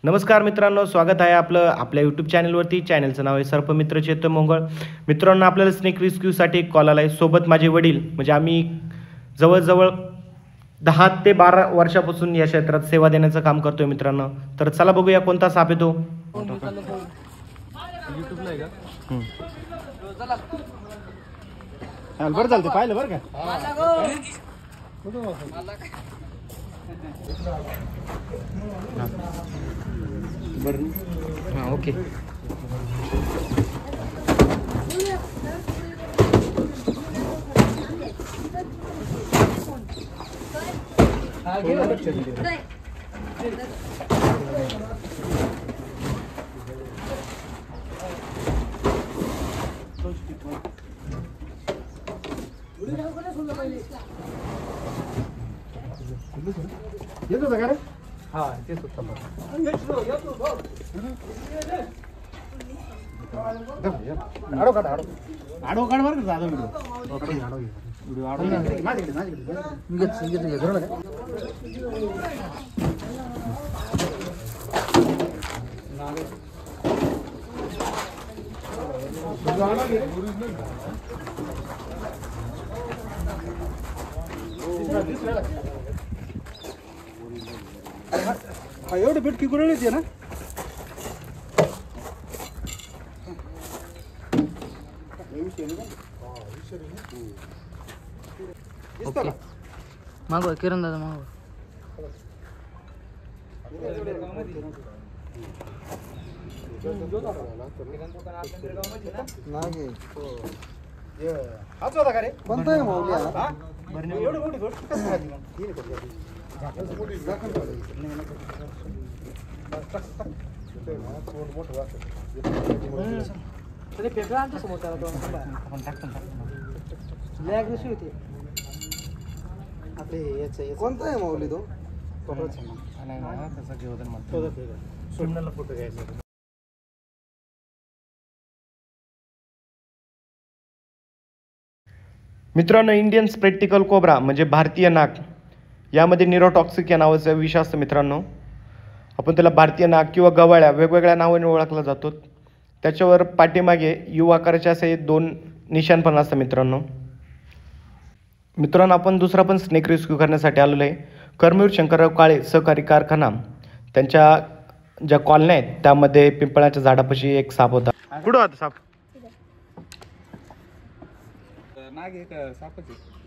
नमस्कार मित्रांनो, स्वागत आहे आपलं आपल्या यूट्यूब चॅनलवरती. चॅनलचं नाव आहे सर्पमित्र चेतन मोंगळ. मित्रांनो, आपल्याला स्नेक रेस्क्यूसाठी एक कॉल आला आहे. सोबत माझे वडील, म्हणजे आम्ही जवळजवळ 10 ते 12 वर्षापासून या क्षेत्रात सेवा देण्याचं काम करतोय मित्रांनो. तर चला बघूया कोणता साप आहे तो. यूट्यूबला आहे का? बरं चालतं पाहिलं बरं का. बरं, हां, ओके. येत होता का रे? हा तेच होतं. आडो काढ बरं का दादा व्हिडिओ आडो एवढी बिटकी कुठे येते ना. मागवा किरण दादा मागवा. हाच होता का रे? कोणता आहे माऊली हा? एवढी मोठी गोष्ट कसं झाली मग? तरी पेपरा आणतो समोर त्याला दोन आपण टाकतो लॅग दिसू होती. आपले याचं कोणता आहे माऊली तो? नाही ना त्याचा घेऊन म्हणतो सोडण्याला फोटो घ्यायचा. मित्रांनो, इंडियन स्प्रेक्टिकल कोब्रा म्हणजे भारतीय नाग, यामध्ये निरोटॉक्सिक या नावाचं विष असतं मित्रांनो. आपण त्याला भारतीय नाग किंवा गवाळ्या वेगवेगळ्या नावाने ओळखला जातो. त्याच्यावर पाठीमागे यू आकाराचे असे 2 निशाण पण असतं मित्रांनो. आपण दुसरा पण स्नेक रेस्क्यू करण्यासाठी आलेलो आहे. कर्मवीर शंकरराव काळे सहकारी कारखाना, त्यांच्या ज्या कॉलन्या आहेत त्यामध्ये पिंपळाच्या झाडापाशी एक साप होता. कुठं होता साप? नाग एक सापच आहे.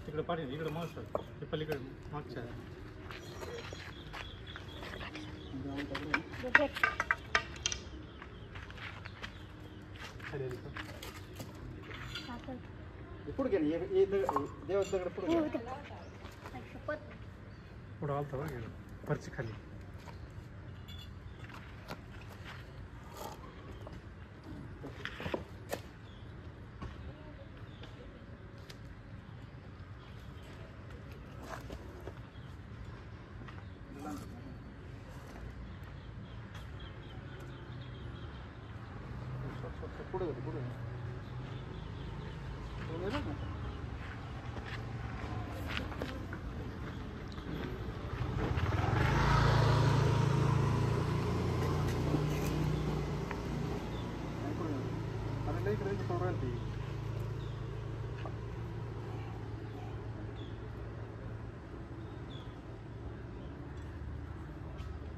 तिकडे पाठील इकडे मस्त पलीकडे मागच्या पुढे गेले देव दगड पुढे पुढं आलता बघ परची खाली. पुढे पुढे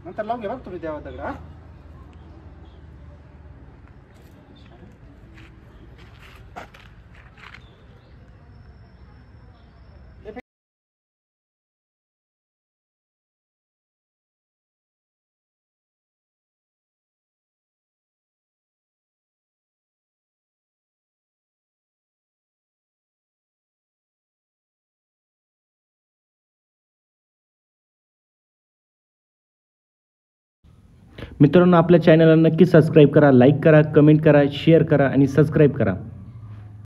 नंतर लावून घे बघ तुम्ही देवा दगड. हा मित्रांनो आपल्या चॅनलला नक्की सबस्क्राईब करा, लाईक करा, कमेंट करा, शेअर करा आणि सबस्क्राईब करा.